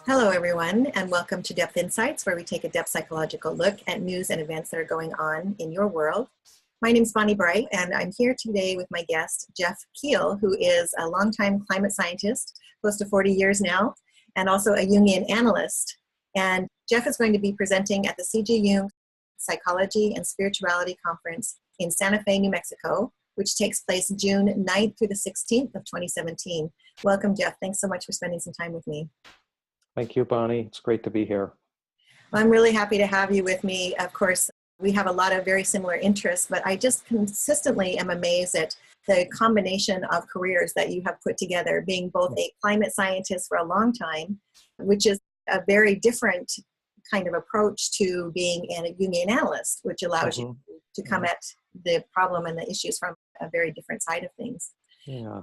Hello, everyone, and welcome to Depth Insights, where we take a depth psychological look at news and events that are going on in your world. My name is Bonnie Bright, and I'm here today with my guest, Jeff Kiehl, who is a longtime climate scientist, close to 40 years now, and also a Jungian Analyst. And Jeff is going to be presenting at the C.G. Jung Psychology and Spirituality Conference in Santa Fe, New Mexico, which takes place June 9th through the 16th of 2017. Welcome, Jeff. Thanks so much for spending some time with me. Thank you, Bonnie. It's great to be here. I'm really happy to have you with me. Of course, we have a lot of very similar interests, but I just consistently am amazed at the combination of careers that you have put together, being both a climate scientist for a long time, which is a very different kind of approach to being a Jungian analyst, which allows you to come at the problem and the issues from a very different side of things. Yeah.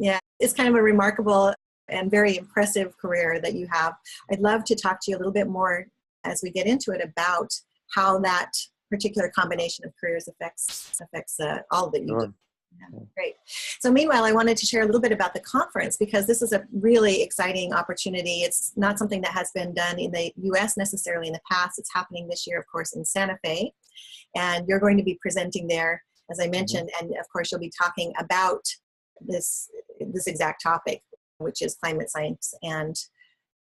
So, it's kind of a remarkable and very impressive career that you have. I'd love to talk to you a little bit more as we get into it about how that particular combination of careers affects all that you do. Yeah, great. So meanwhile, I wanted to share a little bit about the conference, because this is a really exciting opportunity. It's not something that has been done in the U.S. necessarily in the past. It's happening this year, of course, in Santa Fe. And you're going to be presenting there, as I mentioned, and of course, you'll be talking about this exact topic, which is climate science. And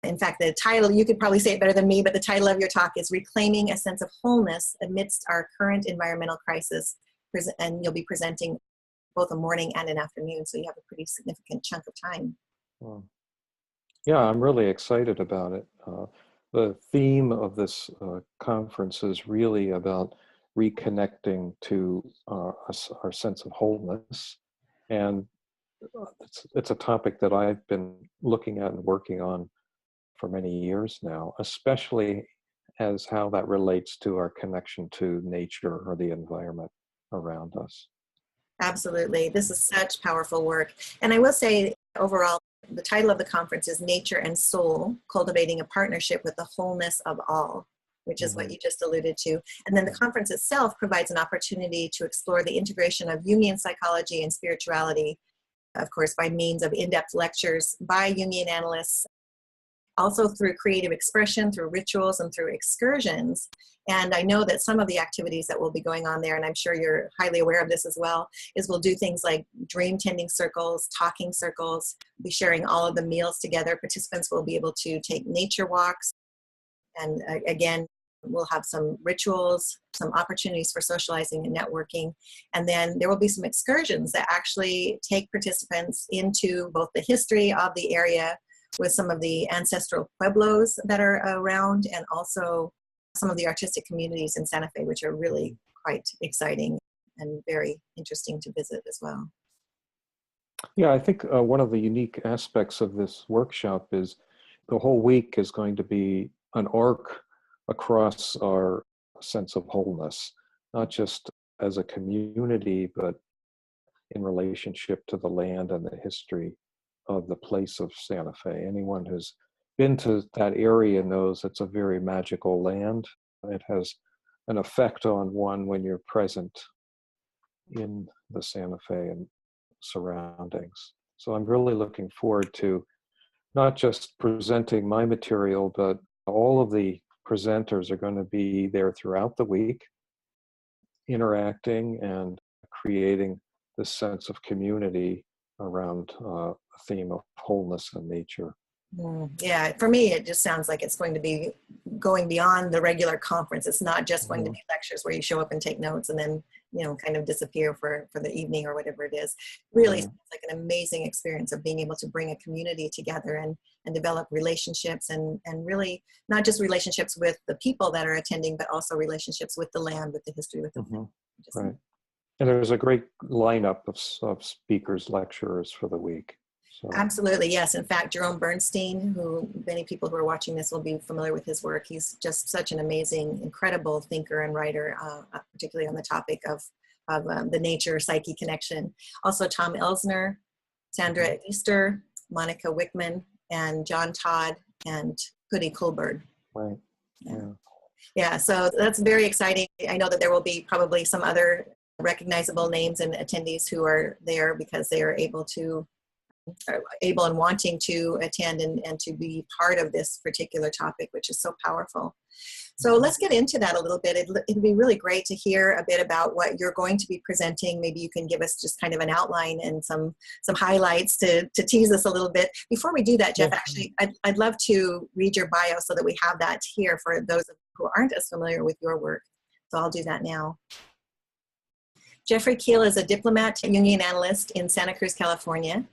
in fact, the title, you could probably say it better than me, but the title of your talk is Reclaiming a Sense of Wholeness Amidst Our Current Environmental Crisis. And you'll be presenting both a morning and an afternoon, so you have a pretty significant chunk of time. Yeah, I'm really excited about it. The theme of this conference is really about reconnecting to our sense of wholeness. And it's a topic that I've been looking at and working on for many years now, especially as how that relates to our connection to nature or the environment around us. Absolutely. This is such powerful work. And I will say, overall, the title of the conference is Nature and Soul, Cultivating a Partnership with the Wholeness of All, which is what you just alluded to. And then the conference itself provides an opportunity to explore the integration of Jungian psychology and spirituality, of course, by means of in-depth lectures by Jungian analysts, also through creative expression, through rituals, and through excursions. And I know that some of the activities that will be going on there, and I'm sure you're highly aware of this as well, is we'll do things like dream tending circles, talking circles, be sharing all of the meals together. Participants will be able to take nature walks. And again, we'll have some rituals, some opportunities for socializing and networking. And then there will be some excursions that actually take participants into both the history of the area with some of the ancestral pueblos that are around, and also some of the artistic communities in Santa Fe, which are really quite exciting and very interesting to visit as well. Yeah, I think one of the unique aspects of this workshop is the whole week is going to be an arc across our sense of wholeness, not just as a community, but in relationship to the land and the history of the place of Santa Fe. Anyone who's been to that area knows it's a very magical land. It has an effect on one when you're present in the Santa Fe and surroundings. So I'm really looking forward to not just presenting my material, but all of the presenters are going to be there throughout the week, interacting and creating this sense of community around the theme of wholeness and nature. Yeah, for me, it just sounds like it's going to be going beyond the regular conference. It's not just going to be lectures where you show up and take notes and then, kind of disappear for the evening or whatever it is. Really sounds like an amazing experience of being able to bring a community together and develop relationships and really not just relationships with the people that are attending, but also relationships with the land, with the history, with the land. Right. And there's a great lineup of speakers, lecturers for the week. So. Absolutely, yes. In fact, Jerome Bernstein, who many people who are watching this will be familiar with his work. He's just such an amazing, incredible thinker and writer, particularly on the topic of the nature-psyche connection. Also, Tom Elsner, Sandra Easter, Monica Wickman, and John Todd, and Hoodie Colbert. Right. Yeah, so that's very exciting. I know that there will be probably some other recognizable names and attendees who are there because they are able to able and wanting to attend and to be part of this particular topic, which is so powerful. So let's get into that a little bit. It'd be really great to hear a bit about what you're going to be presenting. Maybe you can give us just kind of an outline and some highlights to tease us a little bit. Before we do that, Jeff, actually, I'd love to read your bio so that we have that here for those who aren't as familiar with your work. So I'll do that now. Jeffrey Kiehl is a diplomat, Jungian analyst in Santa Cruz, California.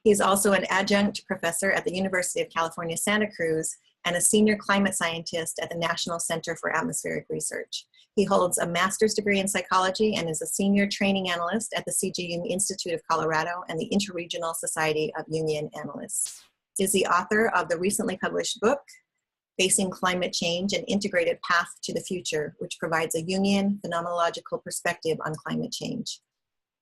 He's also an adjunct professor at the University of California, Santa Cruz, and a senior climate scientist at the National Center for Atmospheric Research. He holds a master's degree in psychology and is a senior training analyst at the C.G. Jung Institute of Colorado and the Interregional Society of Jungian Analysts. He is the author of the recently published book, Facing Climate Change, An Integrated Path to the Future, which provides a Jungian phenomenological perspective on climate change.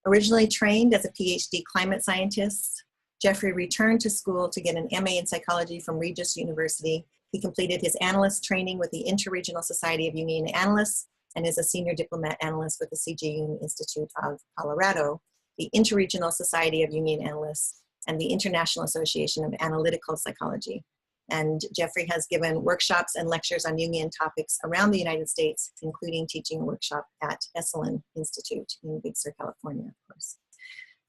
Originally trained as a PhD climate scientist, Jeffrey returned to school to get an MA in psychology from Regis University. He completed his analyst training with the Interregional Society of Jungian Analysts and is a senior diplomat analyst with the C.G. Jung Institute of Colorado, the Interregional Society of Jungian Analysts, and the International Association of Analytical Psychology. And Jeffrey has given workshops and lectures on Jungian topics around the United States, including teaching a workshop at Esalen Institute in Big Sur, California, of course.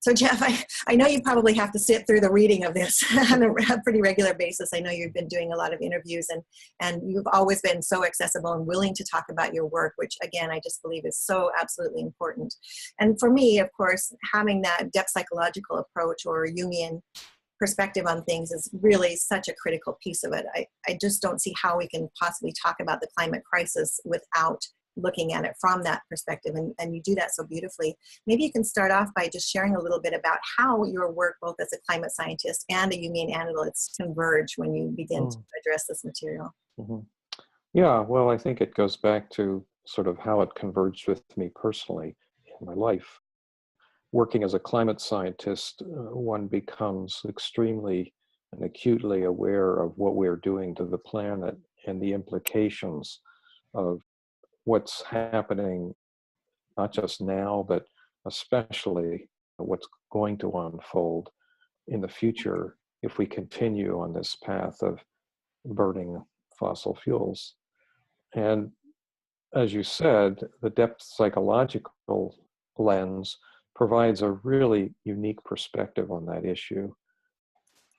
So Jeff, I know you probably have to sit through the reading of this on a pretty regular basis. I know you've been doing a lot of interviews and you've always been so accessible and willing to talk about your work, which again, I just believe is so absolutely important. And for me, of course, having that depth psychological approach or Jungian perspective on things is really such a critical piece of it. I just don't see how we can possibly talk about the climate crisis without looking at it from that perspective, and you do that so beautifully. Maybe you can start off by just sharing a little bit about how your work, both as a climate scientist and a Jungian analyst, converge when you begin to address this material. Yeah, well, I think it goes back to sort of how it converged with me personally in my life. Working as a climate scientist, one becomes extremely and acutely aware of what we're doing to the planet and the implications of what's happening, not just now, but especially what's going to unfold in the future if we continue on this path of burning fossil fuels. And as you said, the depth psychological lens provides a really unique perspective on that issue.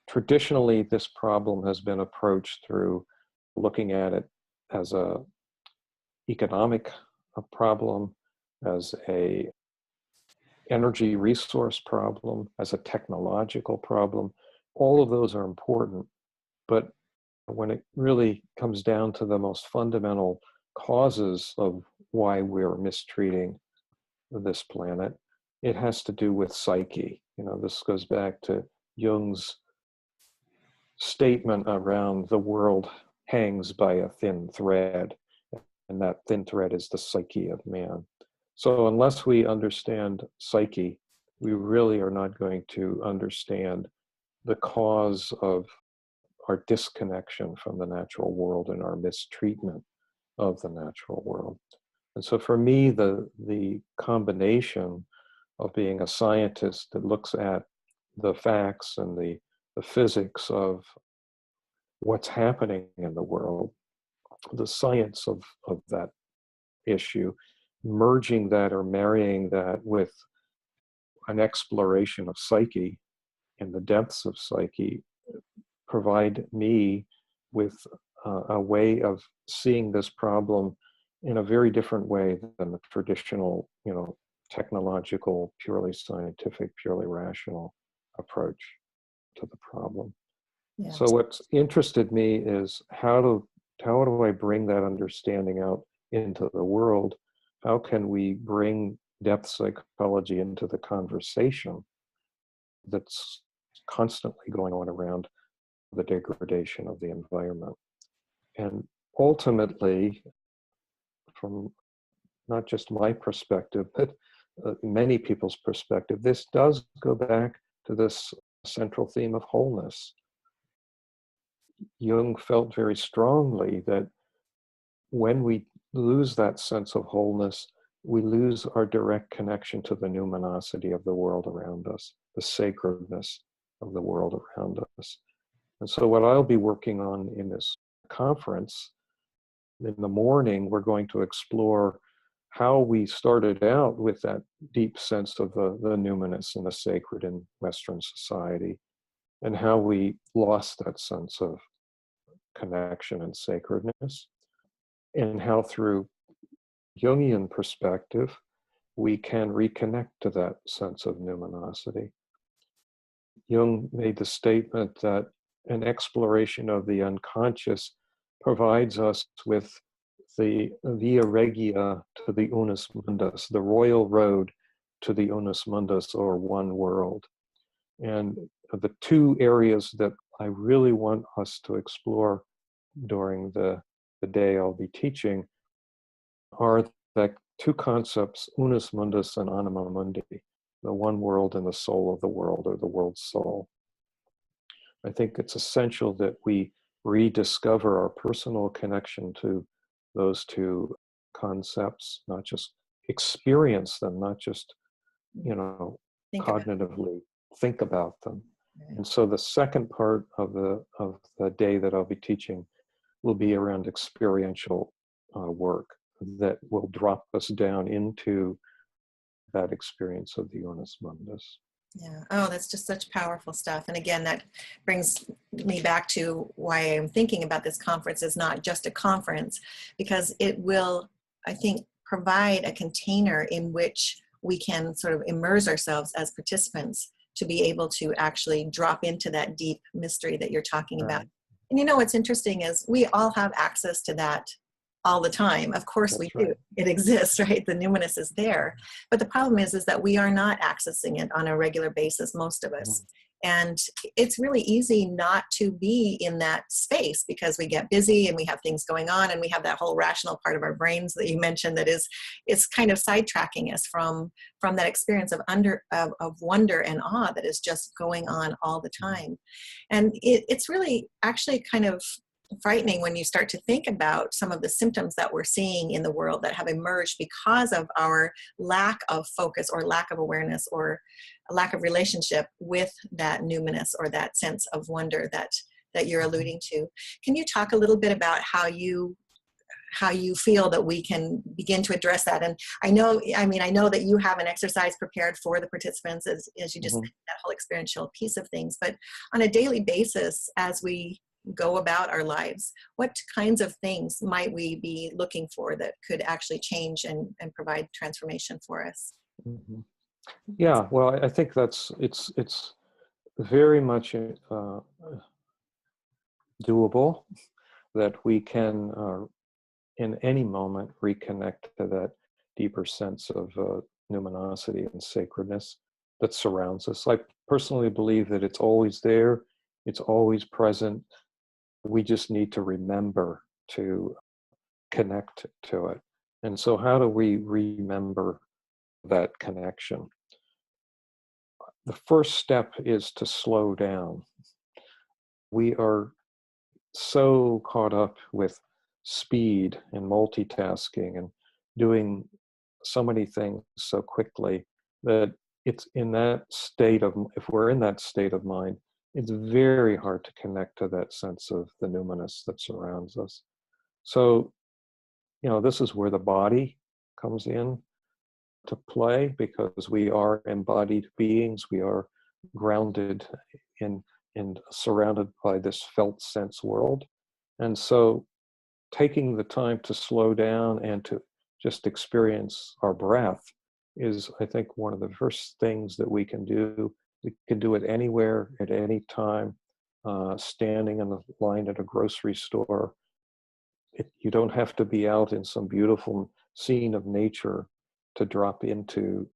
Traditionally, this problem has been approached through looking at it as a economic problem, as a energy resource problem, as a technological problem. All of those are important, but when it really comes down to the most fundamental causes of why we're mistreating this planet, it has to do with psyche. You know, this goes back to Jung's statement around the world hangs by a thin thread, and that thin thread is the psyche of man. So unless we understand psyche, we really are not going to understand the cause of our disconnection from the natural world and our mistreatment of the natural world. And so for me, the combination of being a scientist that looks at the facts and the physics of what's happening in the world, the science of that issue, merging that or marrying that with an exploration of psyche and the depths of psyche, provide me with a way of seeing this problem in a very different way than the traditional, technological, purely scientific, purely rational approach to the problem. Yeah. So what's interested me is how do I bring that understanding out into the world? How can we bring depth psychology into the conversation that's constantly going on around the degradation of the environment? And ultimately, from not just my perspective, but many people's perspective, this does go back to this central theme of wholeness. Jung felt very strongly that when we lose that sense of wholeness, we lose our direct connection to the numinosity of the world around us, the sacredness of the world around us. And so what I'll be working on in this conference, in the morning, we're going to explore how we started out with that deep sense of the numinous and the sacred in Western society, and how we lost that sense of connection and sacredness, and how through Jungian perspective, we can reconnect to that sense of numinosity. Jung made the statement that an exploration of the unconscious provides us with the via regia to the unus mundus, the royal road to the unus mundus, or one world. And the two areas that I really want us to explore during the day I'll be teaching are the two concepts, unus mundus and anima mundi, the one world and the soul of the world, or the world's soul. I think it's essential that we rediscover our personal connection to those two concepts, not just experience them, not just, cognitively think about them. Right. And so the second part of the day that I'll be teaching will be around experiential work that will drop us down into that experience of the unus mundus. Yeah. Oh, that's just such powerful stuff. And again, that brings me back to why I'm thinking about this conference as not just a conference, because it will, I think, provide a container in which we can sort of immerse ourselves as participants to be able to actually drop into that deep mystery that you're talking about. And what's interesting is we all have access to that all the time. Of course we do. It exists, right? The numinous is there. But the problem is that we are not accessing it on a regular basis, most of us. And it's really easy not to be in that space because we get busy and we have things going on, and we have that whole rational part of our brains that you mentioned that is kind of sidetracking us from that experience of wonder and awe that is just going on all the time. And it's really actually kind of frightening when you start to think about some of the symptoms that we're seeing in the world that have emerged because of our lack of focus or lack of awareness or a lack of relationship with that numinous or that sense of wonder that you're alluding to. Can you talk a little bit about how you feel that we can begin to address that? And I know that you have an exercise prepared for the participants as you just that whole experiential piece of things, but on a daily basis, as we go about our lives, what kinds of things might we be looking for that could actually change and provide transformation for us? Yeah, well, I think it's very much doable that we can in any moment reconnect to that deeper sense of numinosity and sacredness that surrounds us. I personally believe that it's always there, it's always present. We just need to remember to connect to it. And so how do we remember that connection? The first step is to slow down. We are so caught up with speed and multitasking and doing so many things so quickly that it's in that state of, if we're in that state of mind, it's very hard to connect to that sense of the numinous that surrounds us. So, this is where the body comes in to play, because we are embodied beings. We are grounded in and surrounded by this felt sense world. And so taking the time to slow down and to just experience our breath is, I think, one of the first things that we can do. We can do it anywhere, at any time, standing in the line at a grocery store. You don't have to be out in some beautiful scene of nature to drop into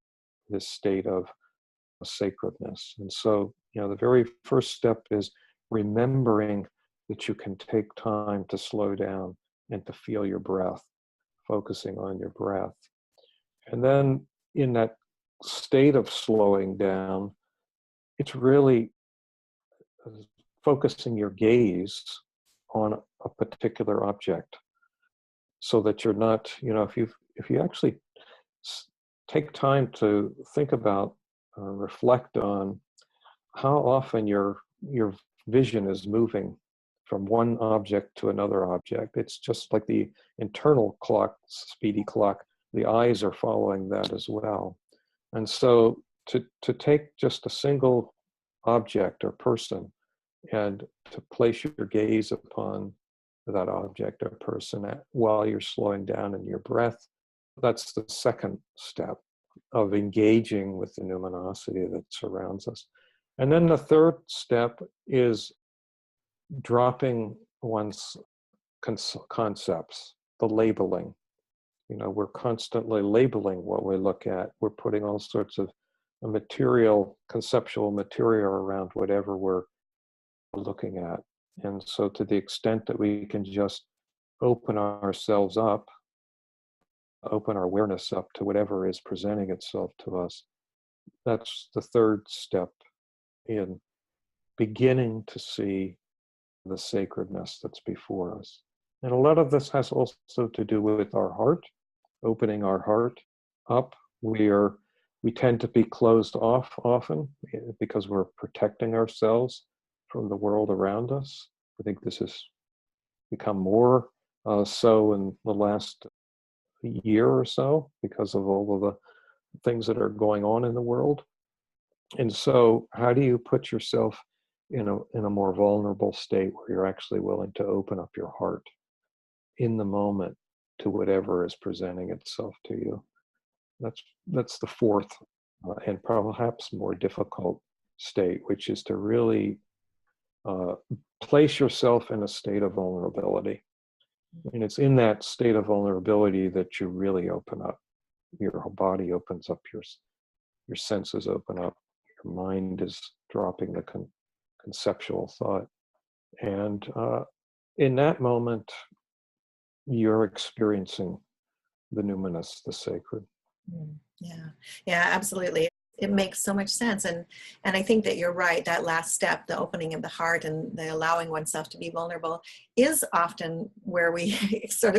this state of sacredness. And so, the very first step is remembering that you can take time to slow down and to feel your breath, focusing on your breath. And then in that state of slowing down, it's really focusing your gaze on a particular object, so that you're not, if you actually take time to think about, reflect on how often your vision is moving from one object to another object. It's just like the internal clock, speedy clock. The eyes are following that as well. And so to take just a single object or person and to place your gaze upon that object or person while you're slowing down in your breath, that's the second step of engaging with the numinosity that surrounds us. And then the third step is dropping one's concepts, the labeling. You know, we're constantly labeling what we look at. We're putting all sorts of material, conceptual material around whatever we're looking at. And so to the extent that we can just open ourselves up, open our awareness up to whatever is presenting itself to us, that's the third step in beginning to see the sacredness that's before us. And a lot of this has also to do with our heart, opening our heart up. We tend to be closed off often because we're protecting ourselves from the world around us. I think this has become more so in the last year or so because of all of the things that are going on in the world. And so how do you put yourself in a more vulnerable state where you're actually willing to open up your heart in the moment to whatever is presenting itself to you? That's the fourth and perhaps more difficult state, which is to really place yourself in a state of vulnerability. And it's in that state of vulnerability that you really open up. Your whole body opens up, your senses open up, your mind is dropping the conceptual thought. And in that moment, you're experiencing the numinous, the sacred. Yeah, yeah, absolutely. It makes so much sense. And I think that you're right. That last step, the opening of the heart and the allowing oneself to be vulnerable, is often where we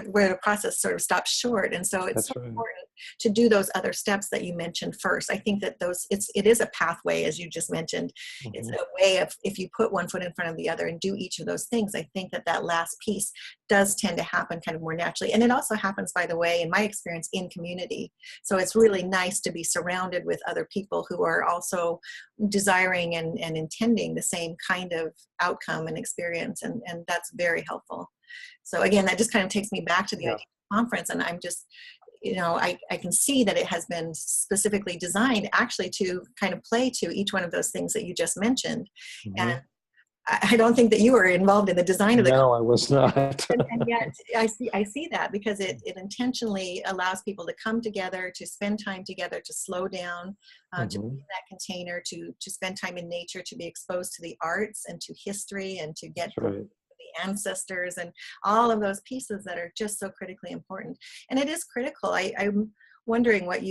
where the process sort of stops short. And so it's so important to do those other steps that you mentioned first. I think that it is a pathway, as you just mentioned. Mm-hmm. It's a way of, if you put one foot in front of the other and do each of those things, I think that last piece does tend to happen kind of more naturally. And it also happens, by the way, in my experience, in community. So it's really nice to be surrounded with other people who are also desiring and intending the same kind of outcome and experience. And that's very helpful. So again, that just kind of takes me back to the idea of the conference. And I'm just, I can see that it has been specifically designed actually to kind of play to each one of those things that you just mentioned. Mm-hmm. And I don't think that you were involved in the design of the conference. No, I was not. and yet I see that because it intentionally allows people to come together, to spend time together, to slow down, to be in that container, to spend time in nature, to be exposed to the arts and to history and to get the ancestors and all of those pieces that are just so critically important. And it is critical. I'm wondering what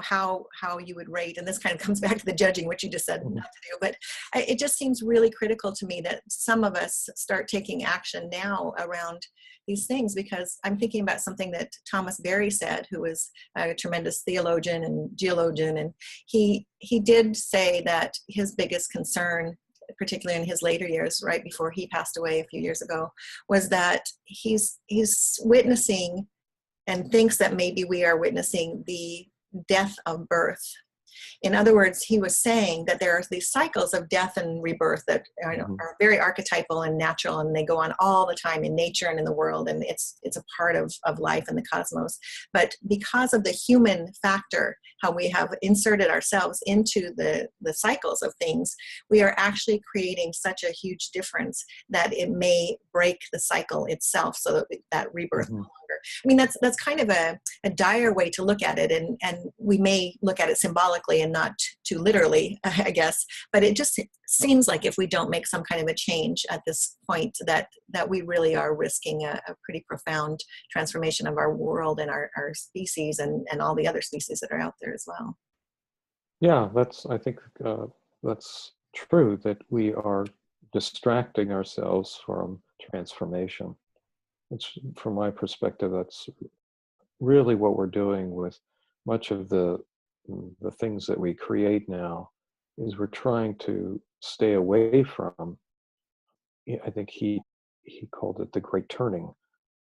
how you would rate, and this kind of comes back to the judging, which you just said not to do, but it just seems really critical to me that some of us start taking action now around these things, because I'm thinking about something that Thomas Berry said, who was a tremendous theologian and geologian, and he did say that his biggest concern, particularly in his later years, right before he passed away a few years ago, was that he's witnessing and thinks that maybe we are witnessing the death of birth. In other words, he was saying that there are these cycles of death and rebirth that are very archetypal and natural, and they go on all the time in nature and in the world, and it's a part of life in the cosmos. But because of the human factor, how we have inserted ourselves into the cycles of things, we are actually creating such a huge difference that it may break the cycle itself, so that rebirth no longer. I mean, that's kind of a dire way to look at it, and we may look at it symbolically and not too literally, I guess. But it just seems like if we don't make some kind of a change at this point, that we really are risking a pretty profound transformation of our world and our species and all the other species that are out there as well. Yeah, I think that's true, that we are distracting ourselves from transformation. From my perspective, that's really what we're doing with much of the things that we create now. is we're trying to stay away from, I think he called it the great turning,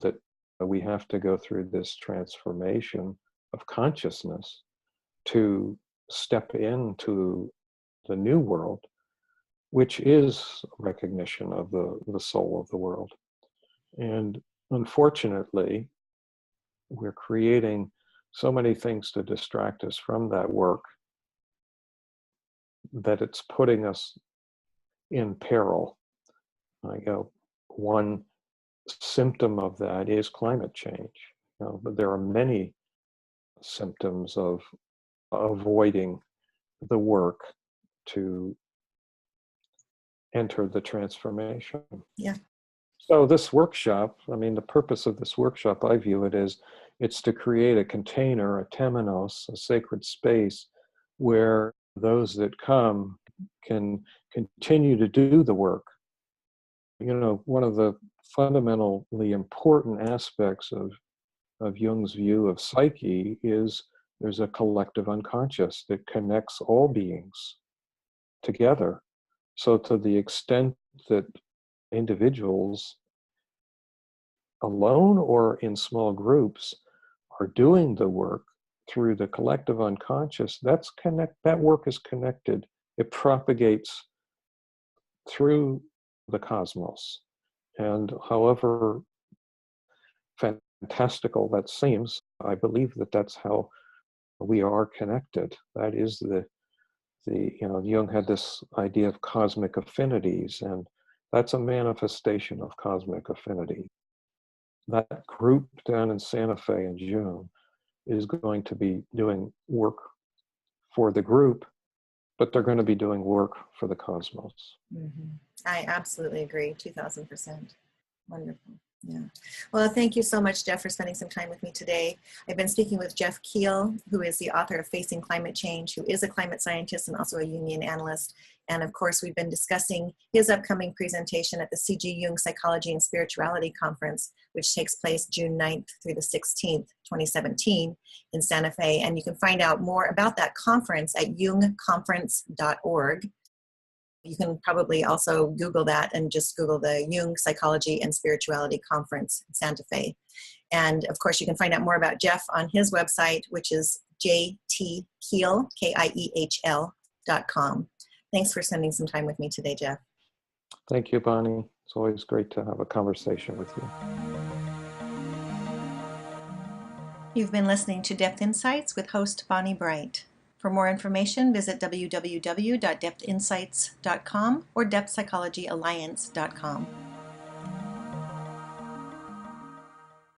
that we have to go through this transformation of consciousness to step into the new world, which is recognition of the soul of the world. And unfortunately, we're creating so many things to distract us from that work that it's putting us in peril. One symptom of that is climate change. But there are many symptoms of avoiding the work to enter the transformation. Yeah. So this workshop, I mean, the purpose of this workshop, I view it as it's to create a container, a temenos, a sacred space where those that come can continue to do the work. One of the fundamentally important aspects of Jung's view of psyche is there's a collective unconscious that connects all beings together. So to the extent that individuals alone or in small groups are doing the work through the collective unconscious, that work is connected. It propagates through the cosmos. And however fantastical that seems, I believe that that's how we are connected. That is Jung had this idea of cosmic affinities, and that's a manifestation of cosmic affinity. That group down in Santa Fe in June is going to be doing work for the group, but they're going to be doing work for the cosmos. Mm-hmm. I absolutely agree, 2000%. Wonderful. Yeah. Well, thank you so much, Jeff, for spending some time with me today. I've been speaking with Jeff Kiehl, who is the author of Facing Climate Change, who is a climate scientist and also a Jungian analyst. And of course, we've been discussing his upcoming presentation at the C.G. Jung Psychology and Spirituality Conference, which takes place June 9th through the 16th, 2017 in Santa Fe. And you can find out more about that conference at jungconference.org. You can probably also Google that and just Google the Jung Psychology and Spirituality Conference in Santa Fe. And of course, you can find out more about Jeff on his website, which is jtkiehl, KIEHL.com. Thanks for spending some time with me today, Jeff. Thank you, Bonnie. It's always great to have a conversation with you. You've been listening to Depth Insights with host Bonnie Bright. For more information, visit www.depthinsights.com or depthpsychologyalliance.com.